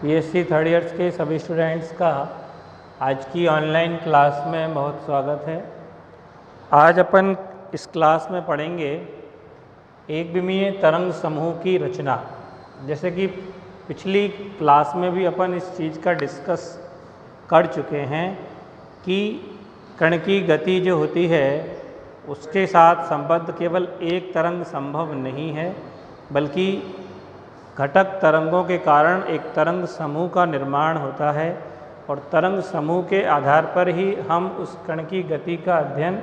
BSc third years के सभी students का आज की ऑनलाइन क्लास में बहुत स्वागत है। आज अपन इस क्लास में पढ़ेंगे एक विमीय तरंग समूह की रचना। जैसे कि पिछली क्लास में भी अपन इस चीज़ का डिस्कस कर चुके हैं कि कण की गति जो होती है उसके साथ संबद्ध केवल एक तरंग संभव नहीं है, बल्कि घटक तरंगों के कारण एक तरंग समूह का निर्माण होता है और तरंग समूह के आधार पर ही हम उस कण की गति का अध्ययन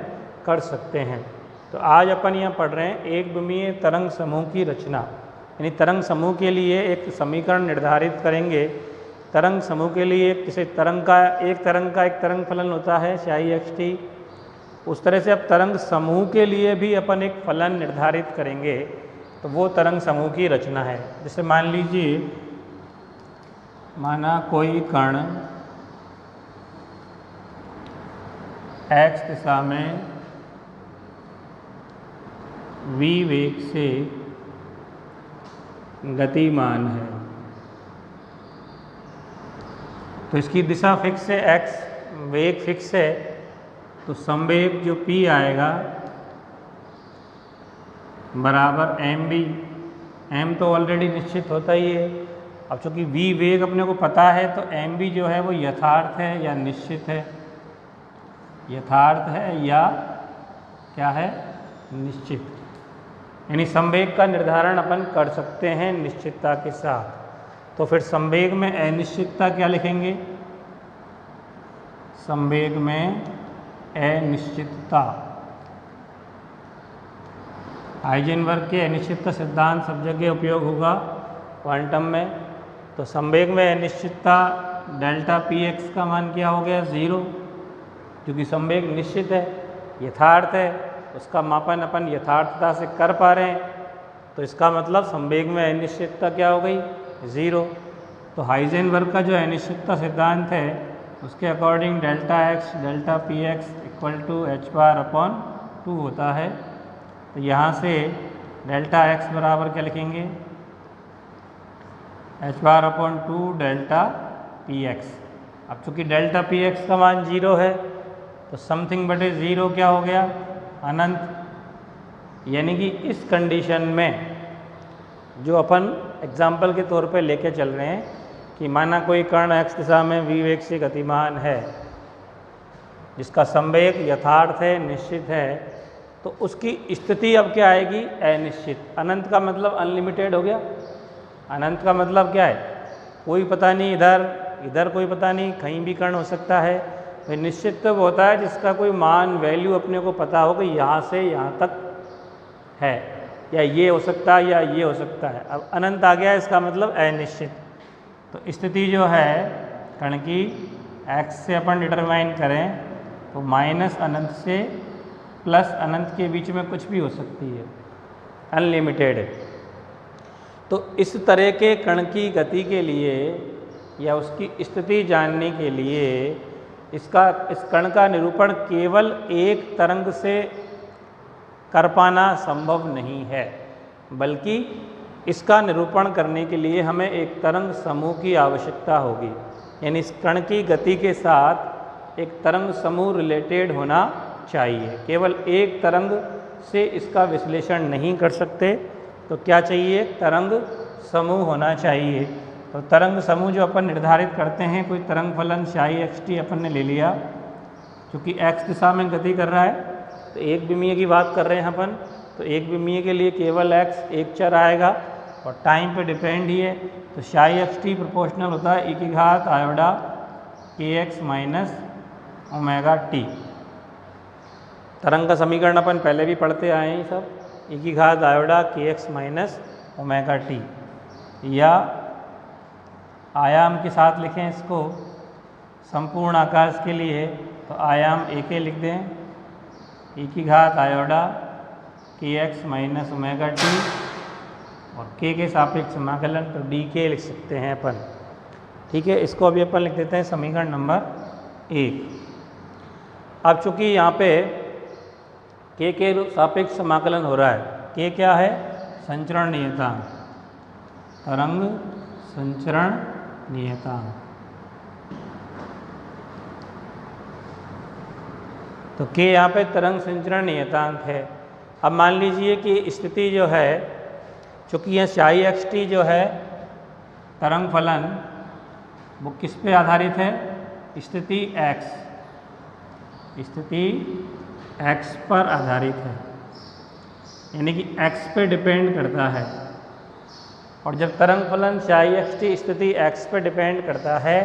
कर सकते हैं। तो आज अपन यहाँ पढ़ रहे हैं एक विमीय तरंग समूह की रचना। यानी तरंग समूह के लिए एक समीकरण निर्धारित करेंगे। तरंग समूह के लिए किसी तरंग का एक तरंग फलन होता है ψxt। उस तरह से अब तरंग समूह के लिए भी अपन एक फलन निर्धारित करेंगे, तो वो तरंग समूह की रचना है। जैसे मान लीजिए, माना कोई कण x दिशा में v वेग से गतिमान है, तो इसकी दिशा फिक्स है, x वेग फिक्स है, तो संवेग जो p आएगा बराबर mv। m तो ऑलरेडी निश्चित होता ही है। अब चूँकि v वेग अपने को पता है तो mv जो है वो यथार्थ है या निश्चित है, यथार्थ है या क्या है, निश्चित। यानी संवेग का निर्धारण अपन कर सकते हैं निश्चितता के साथ। तो फिर संवेग में अनिश्चितता क्या लिखेंगे, संवेग में अनिश्चितता। हाइजेनबर्ग के अनिश्चितता सिद्धांत सब जगह उपयोग होगा क्वांटम में। तो संवेग में अनिश्चितता डेल्टा px का मान क्या हो गया, 0, क्योंकि संवेग निश्चित है, यथार्थ है, उसका मापन अपन यथार्थता से कर पा रहे हैं। तो इसका मतलब संवेग में अनिश्चितता क्या हो गई, 0। तो हाइजेनबर्ग का जो अनिश्चितता सिद्धांत है उसके according delta x delta px equal to h/2 होता है। तो यहाँ से डेल्टा x बराबर क्या लिखेंगे, h/2 डेल्टा px। अब चूँकि डेल्टा px का मान 0 है तो समथिंग बटे 0 क्या हो गया, अनंत। यानी कि इस कंडीशन में जो अपन एग्जाम्पल के तौर पे लेके चल रहे हैं कि माना कोई कण x दिशा में v वेग से गतिमान है, जिसका संवेग यथार्थ है, निश्चित है, तो उसकी स्थिति अब क्या आएगी, अनिश्चित। अनंत का मतलब अनलिमिटेड हो गया। अनंत का मतलब क्या है, कोई पता नहीं, इधर कोई पता नहीं, कहीं भी कण हो सकता है। तो निश्चित तो होता है जिसका कोई मान वैल्यू अपने को पता हो कि यहाँ से यहाँ तक है, या ये हो सकता है या ये हो सकता है। अब अनंत आ गया, इसका मतलब अनिश्चित। तो स्थिति जो है कण की x से अपन डिटरमाइन करें तो माइनस अनंत से प्लस अनंत के बीच में कुछ भी हो सकती है, अनलिमिटेड है। तो इस तरह के कण की गति के लिए या उसकी स्थिति जानने के लिए इस कण का निरूपण केवल एक तरंग से कर पाना संभव नहीं है, बल्कि इसका निरूपण करने के लिए हमें एक तरंग समूह की आवश्यकता होगी। यानी इस कण की गति के साथ एक तरंग समूह रिलेटेड होना चाहिए। केवल एक तरंग से इसका विश्लेषण नहीं कर सकते, तो क्या चाहिए, तरंग समूह होना चाहिए। तो तरंग समूह जो अपन निर्धारित करते हैं, कोई तरंग फलन ψxt अपन ने ले लिया, क्योंकि x दिशा में गति कर रहा है, तो एक विमीय की बात कर रहे हैं अपन, तो एक विमीय के लिए केवल x एक चर आएगा और टाइम पे डिपेंड ही है। तो ψxt प्रोपोर्शनल होता है e⁻kx माइनस ओमेगा t। तरंग का समीकरण अपन पहले भी पढ़ते आए हैं सब, e⁻kx माइनस ओमेगा t। या आयाम के साथ लिखें इसको, संपूर्ण आकाश के लिए तो आयाम एक लिख दें, e⁻kx माइनस ओमेगा t, और k के सापेक्ष समाकलन तो dk लिख सकते हैं अपन। ठीक है, इसको अभी अपन लिख देते हैं समीकरण नंबर 1। अब चूँकि यहाँ पे k के सापेक्ष समाकलन हो रहा है, k क्या है, संचरण नियतांक, तरंग संचरण नियतांक। तो k यहाँ पे तरंग संचरण नियतांक है। अब मान लीजिए कि स्थिति जो है, चूँकि यह psi xt जो है तरंग फलन, वो किस पे आधारित है? स्थिति x पर आधारित है, यानी कि x पे डिपेंड करता है। और जब तरंग फलन psi xt स्थिति x पे डिपेंड करता है,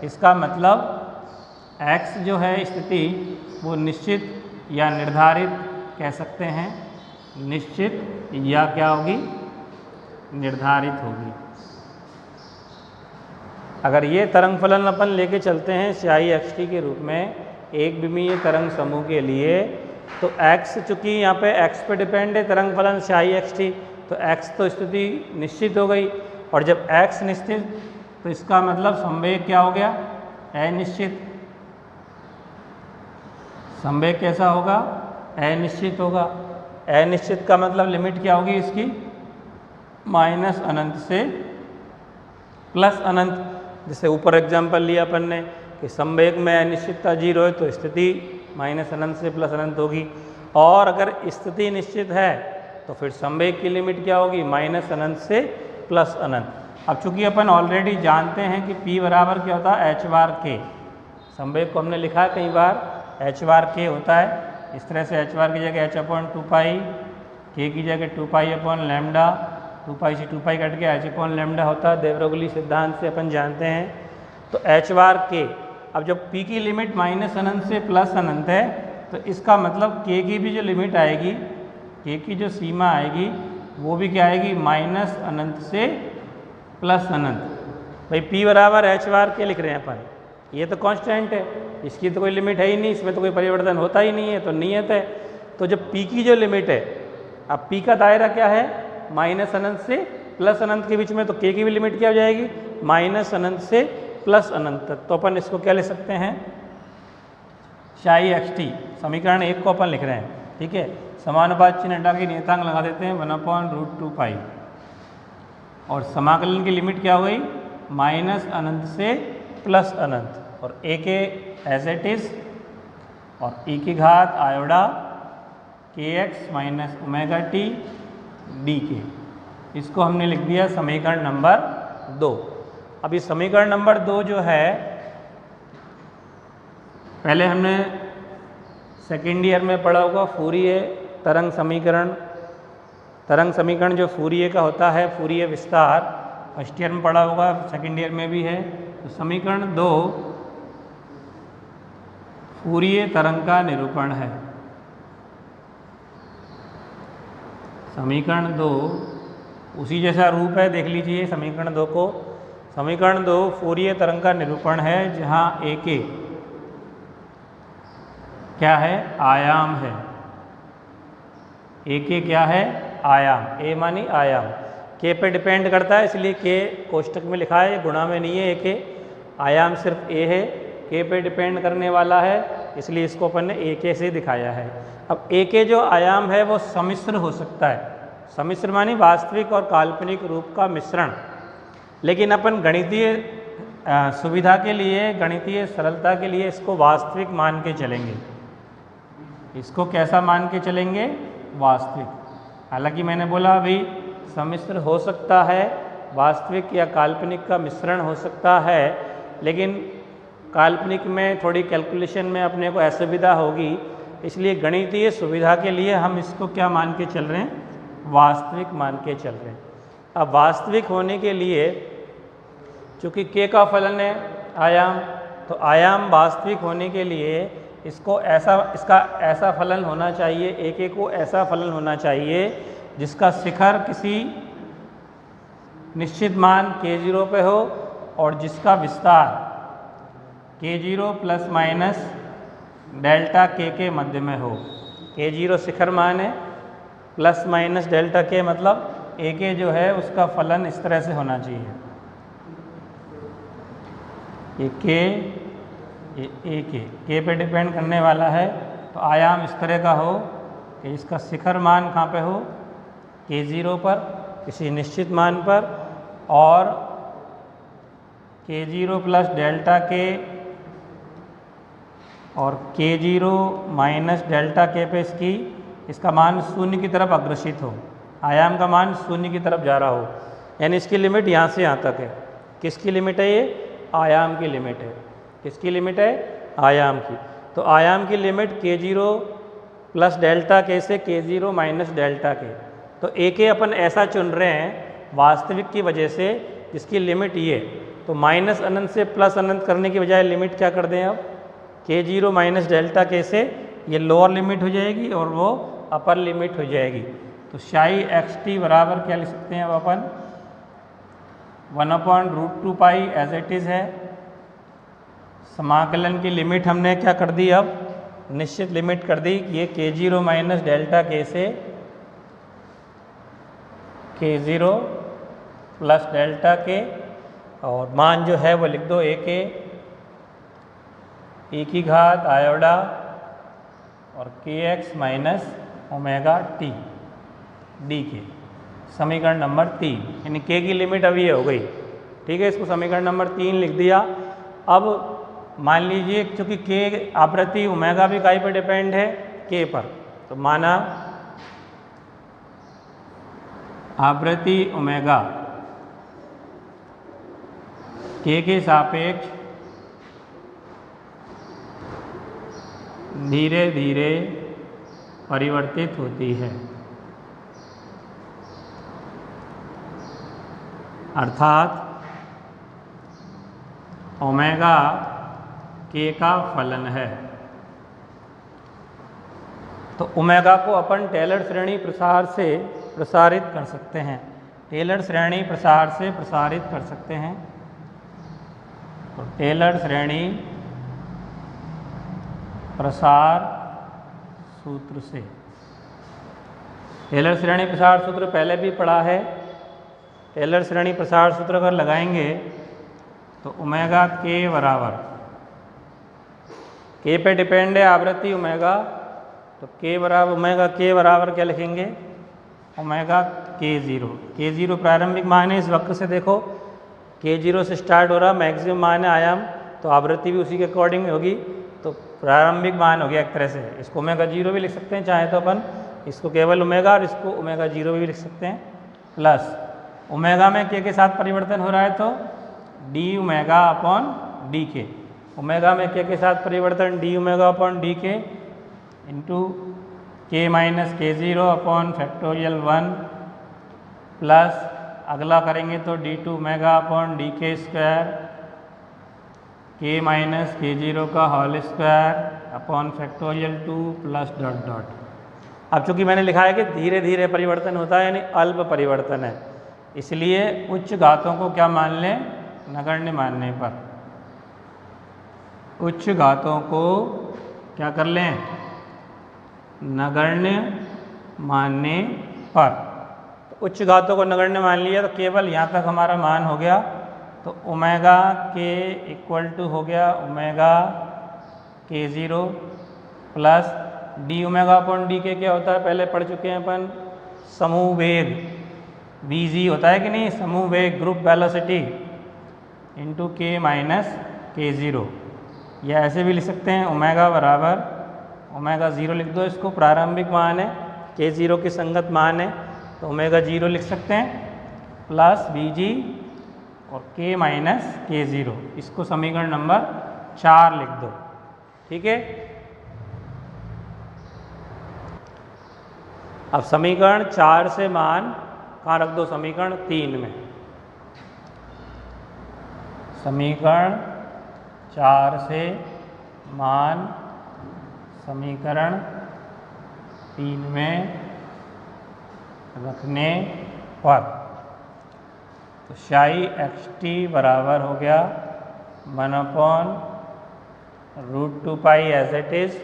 इसका मतलब x जो है स्थिति वो निश्चित या निर्धारित कह सकते हैं, निश्चित या क्या होगी? निर्धारित होगी। अगर ये तरंग फलन अपन लेके चलते हैं psi xt के रूप में एक विमीय तरंग समूह के लिए, तो x चूँकि यहाँ पे x पे डिपेंड है तरंग फलन psi xt, तो x तो स्थिति निश्चित हो गई। और जब x निश्चित, तो इसका मतलब संवेग क्या हो गया? अनिश्चित। संवेग कैसा होगा? अनिश्चित होगा। अनिश्चित का मतलब लिमिट क्या होगी इसकी? माइनस अनंत से प्लस अनंत। जैसे ऊपर एग्जाम्पल लिया अपन ने कि संवेग में अनिश्चितता 0 है, तो स्थिति माइनस अनंत से प्लस अनंत होगी। और अगर स्थिति निश्चित है तो फिर संवेग की लिमिट क्या होगी? माइनस अनंत से प्लस अनंत। अब चूंकि अपन ऑलरेडी जानते हैं कि P बराबर क्या होता है? h बार k। संवेग को हमने लिखा है कई बार, h बार k होता है। इस तरह से h बार की जगह h अपॉन 2π, k की जगह 2π अपॉन लैम्डा, 2π से 2π कट के h अपॉन लैम्डा होता है। देवरोगली सिद्धांत से अपन जानते हैं। तो h बार k, अब जब p की लिमिट माइनस अनंत से प्लस अनंत है, तो इसका मतलब k की भी जो लिमिट आएगी, k की जो सीमा आएगी, वो भी क्या आएगी? माइनस अनंत से प्लस अनंत। भाई p बराबर h बार k लिख रहे हैं अपन, ये तो कांस्टेंट है, इसकी तो कोई लिमिट है ही नहीं, इसमें तो कोई परिवर्तन होता ही नहीं है, तो नियत है। तो जब p की जो लिमिट है, अब p का दायरा क्या है? माइनस अनंत से प्लस अनंत के बीच में, तो k की भी लिमिट क्या हो जाएगी? माइनस अनंत से प्लस अनंत तक। तो अपन इसको क्या ले सकते हैं? psi xt, समीकरण 1 को अपन लिख रहे हैं, ठीक है। समानुपात चिन्ह हटा के नियतांक लगा देते हैं 1/√2π, और समाकलन की लिमिट क्या हो गई? माइनस अनंत से प्लस अनंत, और a के एज इट इज, और e की घात आयोडा kx minus omega T D के। इसको हमने लिख दिया समीकरण नंबर 2। अभी समीकरण नंबर 2 जो है, पहले हमने सेकेंड ईयर में पढ़ा होगा फूरिये तरंग समीकरण। तरंग समीकरण जो फूरिये का होता है, फूरिये विस्तार, फर्स्ट ईयर में पढ़ा होगा, सेकेंड ईयर में भी है। तो समीकरण 2 फूरिये तरंग का निरूपण है। समीकरण 2 उसी जैसा रूप है, देख लीजिए समीकरण 2 को। समीकरण 2 फूरिये तरंग का निरूपण है, जहाँ a के क्या है? आयाम है। a के क्या है? आयाम। a मानी आयाम, k पे डिपेंड करता है, इसलिए k कोष्टक में लिखा है, गुणा में नहीं है। a के आयाम सिर्फ a है, k पे डिपेंड करने वाला है, इसलिए इसको अपन ने a के से दिखाया है। अब a के जो आयाम है वो सम्मिश्र हो सकता है। सम्मिश्र मानी वास्तविक और काल्पनिक रूप का मिश्रण। लेकिन अपन गणितीय सुविधा के लिए, गणितीय सरलता के लिए इसको वास्तविक मान के चलेंगे। इसको कैसा मान के चलेंगे? वास्तविक। हालांकि मैंने बोला अभी सम्मिश्र हो सकता है, वास्तविक या काल्पनिक का मिश्रण हो सकता है, लेकिन काल्पनिक में थोड़ी कैलकुलेशन में अपने को असुविधा होगी, इसलिए गणितीय सुविधा के लिए हम इसको क्या मान के चल रहे हैं? वास्तविक मान के चल रहे हैं। अब वास्तविक होने के लिए, चूँकि k का फलन है आयाम, तो आयाम वास्तविक होने के लिए इसको इसका ऐसा फलन होना चाहिए, a को ऐसा फलन होना चाहिए जिसका शिखर किसी निश्चित मान k0 पे हो, और जिसका विस्तार k0 plus minus delta k के मध्य में हो। k0 शिखर मान है, प्लस माइनस डेल्टा k मतलब a के जो है उसका फलन इस तरह से होना चाहिए। ये k पे डिपेंड करने वाला है, तो आयाम इस तरह का हो कि इसका शिखर मान कहाँ पे हो? k0 पर, किसी निश्चित मान पर, और k0 प्लस डेल्टा के और k0 माइनस डेल्टा के पे इसका मान शून्य की तरफ अग्रसित हो, आयाम का मान शून्य की तरफ जा रहा हो, यानी इसकी लिमिट यहाँ से यहाँ तक है। किसकी लिमिट है ये? आयाम की लिमिट है। किसकी लिमिट है? आयाम की। तो आयाम की लिमिट k0 प्लस डेल्टा के से k0 माइनस डेल्टा के। तो एक अपन ऐसा चुन रहे हैं वास्तविक की वजह से जिसकी लिमिट ये, तो माइनस अनंत से प्लस अनंत करने की बजाय लिमिट क्या कर दें अब? k0 माइनस डेल्टा के से ये लोअर लिमिट हो जाएगी और वो अपर लिमिट हो जाएगी। तो शाई एक्स टी बराबर क्या लिख सकते हैं अब अपन? 1/√2 पाई एज इट इज़ है। समाकलन की लिमिट हमने क्या कर दी अब? निश्चित लिमिट कर दी कि ये k0 माइनस डेल्टा के से k0 प्लस डेल्टा के, और मान जो है वो लिख दो a के e की घात आयोडा और kx minus omega T D के। समीकरण नंबर 3, यानी k की लिमिट अब ये हो गई। ठीक है, इसको समीकरण नंबर 3 लिख दिया। अब मान लीजिए क्योंकि k आवृत्ति ओमेगा भी काय पर डिपेंड है? k पर। तो माना आवृत्ति ओमेगा k के सापेक्ष धीरे धीरे परिवर्तित होती है, अर्थात ओमेगा k का फलन है। तो ओमेगा को अपन टेलर श्रेणी प्रसार से प्रसारित कर सकते हैं। टेलर श्रेणी प्रसार से प्रसारित कर सकते हैं। तो टेलर श्रेणी प्रसार सूत्र से, टेलर श्रेणी प्रसार सूत्र पहले भी पढ़ा है। टेलर श्रेणी प्रसार सूत्र अगर लगाएंगे तो ओमेगा k बराबर, k पे डिपेंड है आवृत्ति ओमेगा, तो k बराबर ओमेगा k बराबर क्या लिखेंगे? ओमेगा k0 प्रारंभिक मान है। इस वक्र से देखो k0 से स्टार्ट हो रहा, मैक्सिमम मान है आयाम, तो आवृत्ति भी उसी के अकॉर्डिंग होगी। तो प्रारंभिक मान हो गया एक तरह से। इसको ओमेगा 0 भी लिख सकते हैं चाहे तो अपन, इसको केवल ओमेगा और इसको ओमेगा 0 भी लिख सकते हैं। प्लस ओमेगा में k के साथ परिवर्तन हो रहा है तो D omega upon D K. Omega में k के साथ परिवर्तन D omega upon D K into k minus k0 upon factorial 1 plus अगला करेंगे तो d2 omega upon D K square k minus k0 का whole square upon factorial 2 plus dot dot. अब चूंकि मैंने लिखा है कि धीरे धीरे परिवर्तन होता है, यानी अल्प परिवर्तन है, इसलिए उच्च घातों को क्या मान लें? नगण्य मानने पर। उच्च घातों को क्या कर लें? नगण्य मानने पर। तो उच्च घातों को नगण्य मान लिया तो केवल यहाँ तक हमारा मान हो गया। तो ओमेगा k इक्वल टू हो गया omega k0 plus D omega upon D के। क्या होता है? पहले पढ़ चुके हैं अपन, समूह वेग vg होता है कि नहीं? समूह वेग group velocity into k minus k0, या ऐसे भी लिख सकते हैं ओमेगा बराबर ओमेगा 0 लिख दो, इसको प्रारंभिक मान है, k0 के संगत मान है तो ओमेगा 0 लिख सकते हैं प्लस vg और k माइनस k0। इसको समीकरण नंबर 4 लिख दो। ठीक है, अब समीकरण 4 से मान कहाँ रख दो? समीकरण 3 में। समीकरण 4 से मान समीकरण 3 में रखने पर तो शाई एक्स टी बराबर हो गया 1/√2 पाई एज इट इज़।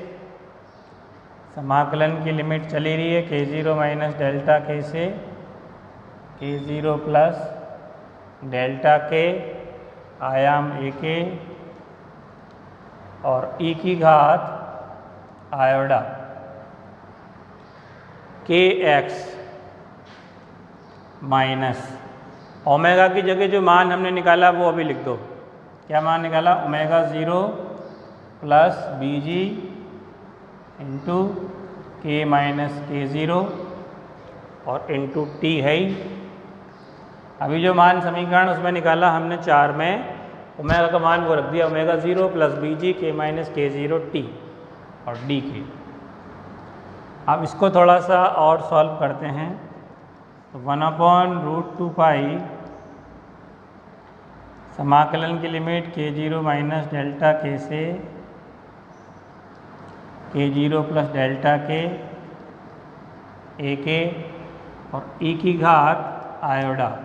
समाकलन की लिमिट चली रही है k0 माइनस डेल्टा के से k0 प्लस डेल्टा के आयाम a के और e की घात आयोडा kx माइनस ओमेगा की जगह जो मान हमने निकाला वो अभी लिख दो, क्या मान निकाला, ओमेगा 0 प्लस बी जी इंटू के माइनस के 0 और इंटू टी है ही। अभी जो मान समीकरण उसमें निकाला हमने 4 में, ओमेगा का मान वो रख दिया, ओमेगा 0 प्लस बी जी के माइनस के 0 टी और डी के। अब इसको थोड़ा सा और सॉल्व करते हैं। तो 1/√2π समाकलन की लिमिट k0 माइनस डेल्टा के से k0 प्लस डेल्टा के ए के और e की घात आयोडा।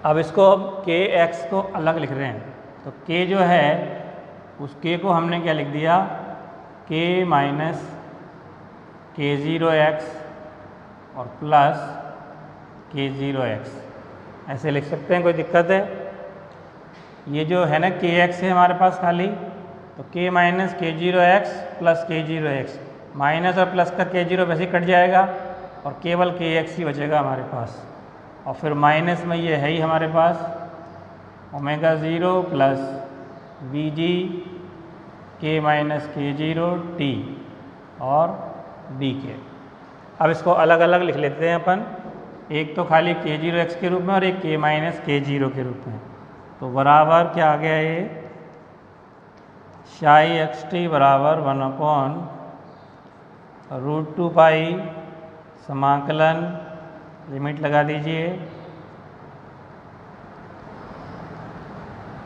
अब इसको हम के एक्स को अलग लिख रहे हैं, तो k जो है उस k को हमने क्या लिख दिया, k माइनस k0x और प्लस k0x, ऐसे लिख सकते हैं, कोई दिक्कत है। ये जो है ना kx है हमारे पास खाली, तो k minus k0x plus k0x, minus और प्लस का k0 वैसे ही कट जाएगा और केवल kx ही बचेगा हमारे पास। और फिर माइनस में ये है ही हमारे पास ओमेगा 0 प्लस बी जी के माइनस k0 टी और डी के। अब इसको अलग अलग लिख लेते हैं अपन, एक तो खाली k0x के रूप में और एक k माइनस k0 के रूप में। तो बराबर क्या आ गया ये, शाई एक्स टी बराबर 1/√2π समाकलन, लिमिट लगा दीजिए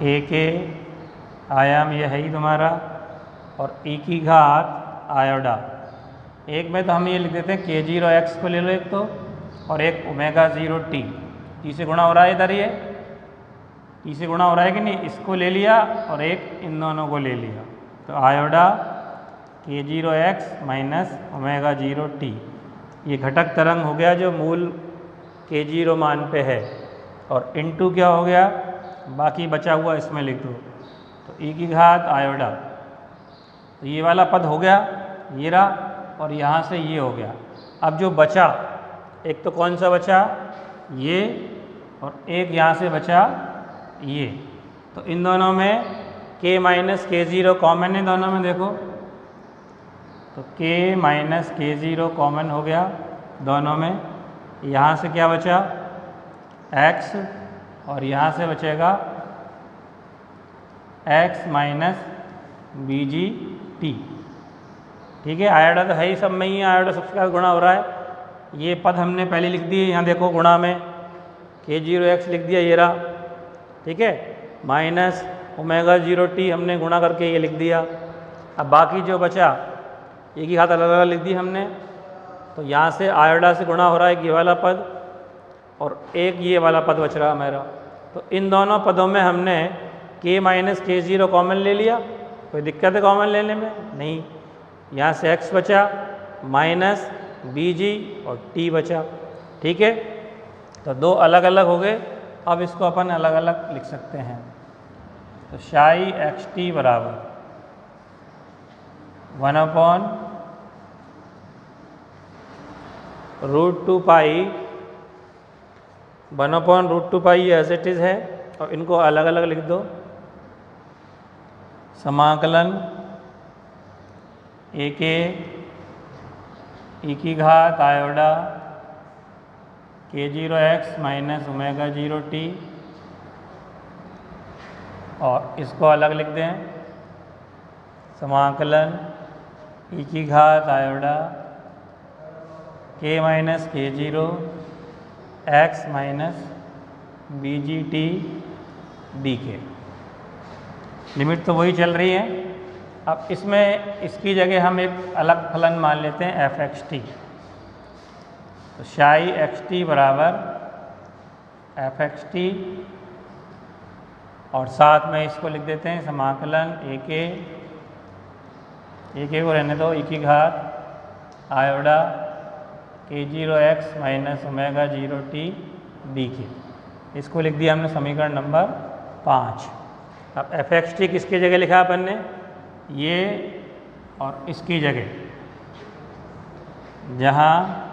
ए के आयाम ये है ही तुम्हारा और e की घात आयोडा। एक में तो हम ये लिख देते हैं k0x को ले लो एक तो, और एक ओमेगा 0 टी, टी से गुणा हो रहा है इधर, ये टी से गुणा हो रहा है कि नहीं, इसको ले लिया और एक इन दोनों को ले लिया। तो आयोडा k0x माइनस ओमेगा 0 टी, ये घटक तरंग हो गया जो मूल k0 मान पे है, और इनटू क्या हो गया, बाकी बचा हुआ इसमें लिख दो, तो e की घात आयोडा। तो ये वाला पद हो गया, ये रहा, और यहाँ से ये हो गया। अब जो बचा, एक तो कौन सा बचा, ये, और एक यहाँ से बचा ये, तो इन दोनों में k माइनस k0 कॉमन है दोनों में, देखो तो k माइनस k0 कॉमन हो गया दोनों में। यहाँ से क्या बचा, x, और यहाँ से बचेगा x minus B G T. ठीक है, आयोडा तो है ही सब में ही, आयोडा सबके साथ गुणा हो रहा है। ये पद हमने पहले लिख दिए, यहाँ देखो गुणा में k0x लिख दिया, ये रहा, ठीक है, माइनस ओमेगा 0 टी हमने गुणा करके ये लिख दिया। अब बाकी जो बचा, एक ही घात अलग अलग लिख दी हमने, तो यहाँ से आयोडा से गुणा हो रहा है ये वाला पद, और एक ये वाला पद बच रहा मेरा। तो इन दोनों पदों में हमने k माइनस k0 कॉमन ले लिया, कोई दिक्कत है कॉमन लेने में, नहीं। यहाँ से x बचा माइनस बी जी और t बचा, ठीक है। तो दो अलग अलग हो गए, अब इसको अपन अलग अलग लिख सकते हैं। तो शाई एक्स टी बराबर 1/√2π, 1/√2π ये एज इट इज़ है, और इनको अलग अलग लिख दो। समाकलन ए के e की घात आयोडा k0x माइनस ओमेगा 0 टी, और इसको अलग लिख दें, समाकलन e की घात iota k minus k0 x minus B G T D K. Limit तो वही चल रही है। अब इसमें इसकी जगह हम एक अलग फलन मान लेते हैं एफ एक्स टी। तो शाई एक्स टी बराबर एफ एक्स टी, और साथ में इसको लिख देते हैं समाकलन ए के को रहने दो, e की घात आयोडा k0x minus omega 0 T D के। इसको लिख दिया हमने समीकरण नंबर 5। अब एफ एक्स टी किसकी जगह लिखा अपन ने, ये और इसकी जगह, जहाँ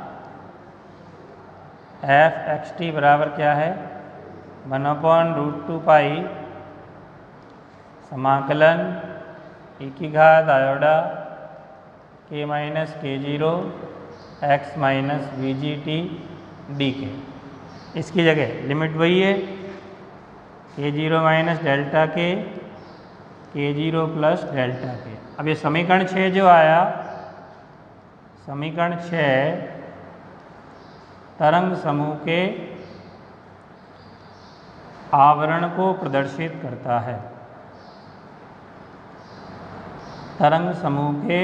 एफ एक्स टी बराबर क्या है, 1/√2 समाकलन e की घात iota k minus k0 x minus VGT dk। इसकी जगह लिमिट वही है k0 minus delta k k0 plus delta k। अब ये समीकरण 6 जो आया, समीकरण 6 तरंग समूह के आवरण को प्रदर्शित करता है। तरंग समूह के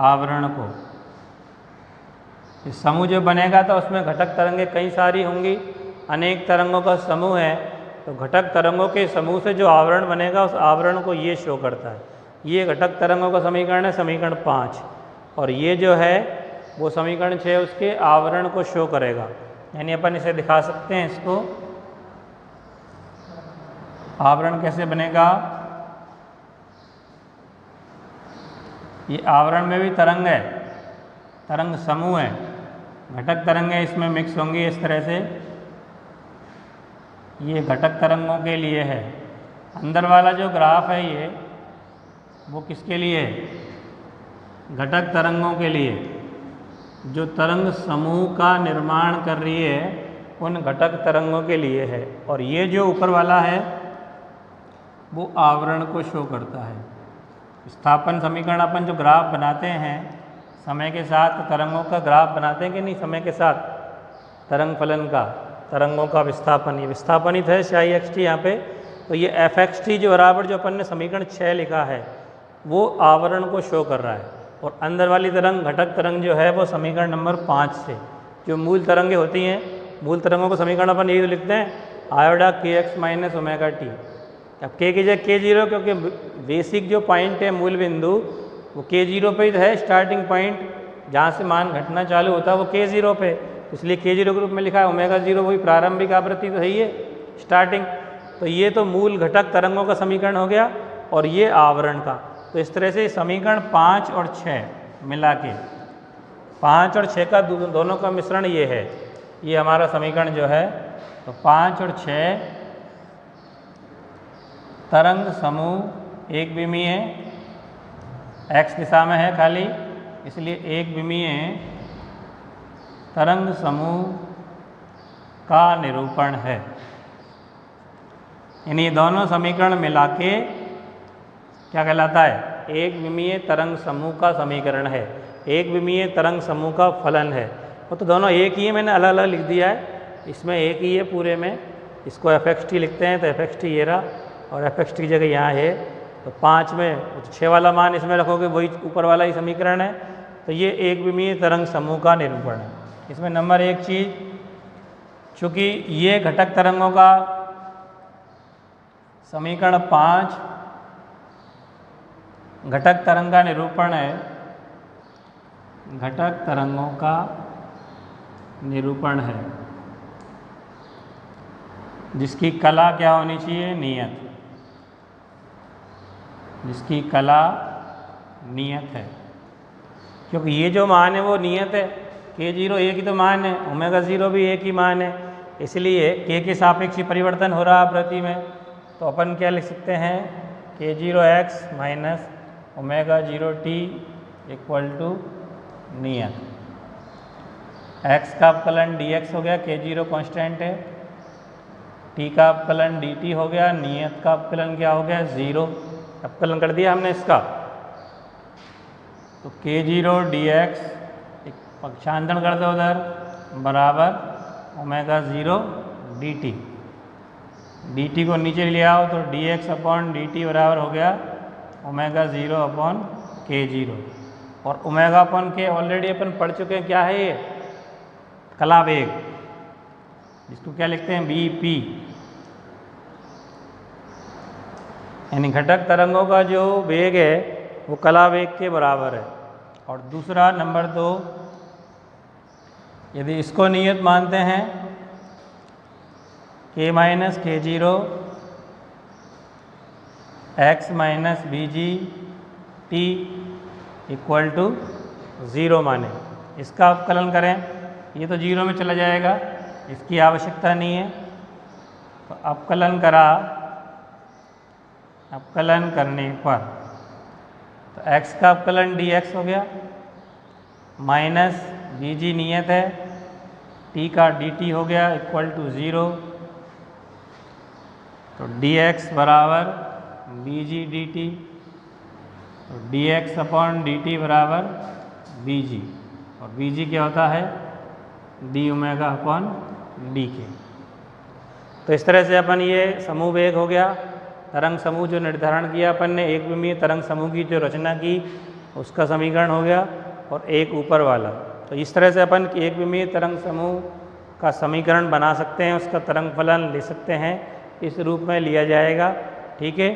आवरण को, इस समूह जो बनेगा तो उसमें घटक तरंगें कई सारी होंगी, अनेक तरंगों का समूह है, तो घटक तरंगों के समूह से जो आवरण बनेगा उस आवरण को ये शो करता है। ये घटक तरंगों का समीकरण है, समीकरण 5, और ये जो है वो समीकरण 6 उसके आवरण को शो करेगा। यानी अपन इसे दिखा सकते हैं, इसको आवरण कैसे बनेगा। ये आवरण में भी तरंग है, तरंग समूह है, घटक तरंगें इसमें मिक्स होंगी इस तरह से। ये घटक तरंगों के लिए है। अंदर वाला जो ग्राफ है ये वो किसके लिए है, घटक तरंगों के लिए, जो तरंग समूह का निर्माण कर रही है उन घटक तरंगों के लिए है। और ये जो ऊपर वाला है वो आवरण को शो करता है। विस्थापन समीकरण अपन जो ग्राफ बनाते हैं समय के साथ, तरंगों का ग्राफ बनाते हैं कि नहीं, समय के साथ तरंग फलन का, तरंगों का विस्थापन, ये विस्थापनित है साई एक्स टी यहाँ पे। तो ये एफ एक्स टी जो बराबर जो अपन ने समीकरण 6 लिखा है वो आवरण को शो कर रहा है। और अंदर वाली तरंग, घटक तरंग जो है वो समीकरण नंबर 5 से, जो मूल तरंगें होती हैं, मूल तरंगों को समीकरण अपन यही लिखते हैं, आयोडा के एक्स माइनस ओमेगा टी। अब के की जगह k0, क्योंकि बेसिक जो पॉइंट है मूल बिंदु वो k0 पे है, स्टार्टिंग पॉइंट जहाँ से मान घटना चालू होता है वो k0 पे, इसलिए k0 के रूप में लिखा है। ओमेगा 0 वही प्रारंभिक आवृत्ति तो है ही है, स्टार्टिंग। तो ये तो मूल घटक तरंगों का समीकरण हो गया, और ये आवरण का। तो इस तरह से समीकरण 5 और 6 मिला के, 5 और 6 का दोनों का मिश्रण ये है, ये हमारा समीकरण जो है। तो 5 और 6 तरंग समूह एक विमीय एक्स दिशा में है खाली, इसलिए एक विमीय तरंग समूह का निरूपण है। यानी दोनों समीकरण मिला के क्या कहलाता है, एक विमीय तरंग समूह का समीकरण है, एक विमीय तरंग समूह का फलन है। वो तो दोनों एक ही है, मैंने अलग अलग लिख दिया है, इसमें एक ही है पूरे में। इसको एफ एक्स टी लिखते हैं तो एफ एक्स टी ये रहा, और एफ एक्स टी की जगह यहाँ है। तो 5 में तो 6 वाला मान इसमें रखोगे, वही ऊपर वाला ही समीकरण है। तो ये एक विमीय तरंग समूह का निरूपण है। इसमें नंबर 1 चीज़, चूँकि ये घटक तरंगों का समीकरण 5 घटक तरंग का निरूपण है, घटक तरंगों का निरूपण है, जिसकी कला क्या होनी चाहिए, नियत, जिसकी कला नियत है। क्योंकि ये जो मान है वो नियत है, k0 एक ही तो मान है, ओमेगा 0 भी एक ही मान है, इसलिए k के सापेक्ष परिवर्तन हो रहा है आवृत्ति में। तो अपन क्या लिख सकते हैं, k0x minus omega 0t equal to नियत। x का अवकलन dx हो गया, k0 कांस्टेंट है, t का अवकलन dt हो गया, नियत का अवकलन क्या हो गया, 0। अवकलन कर दिया हमने इसका। तो k0 dx, एक पक्षांतरण कर दो उधर, बराबर ओमेगा 0 dt। dt को नीचे ले आओ तो dx अपॉन dt बराबर हो गया ओमेगा 0 अपॉन k0। और ओमेगा अपन के ऑलरेडी अपन पढ़ चुके हैं, क्या है ये, कला वेग, जिसको क्या लिखते हैं, bp। यानी घटक तरंगों का जो वेग है वो कला वेग के बराबर है। और दूसरा नंबर 2, यदि इसको नियत मानते हैं, k minus k0 x minus bg t equal to 0 माने, इसका अवकलन करें, ये तो 0 में चला जाएगा, इसकी आवश्यकता नहीं है। तो अवकलन करा, अवकलन करने पर तो x का अवकलन dx हो गया, माइनस bg नियत है, t का dt हो गया इक्वल टू 0। तो dx बराबर bg dt, तो dx अपॉन dt बराबर bg, और bg क्या होता है d ओमेगा अपॉन dk। तो इस तरह से अपन ये समूह वेग हो गया, तरंग समूह जो निर्धारण किया अपन ने, एक विमीय तरंग समूह की जो रचना की उसका समीकरण हो गया, और एक ऊपर वाला। तो इस तरह से अपन एक विमीय तरंग समूह का समीकरण बना सकते हैं, उसका तरंग फलन ले सकते हैं, इस रूप में लिया जाएगा। ठीक है।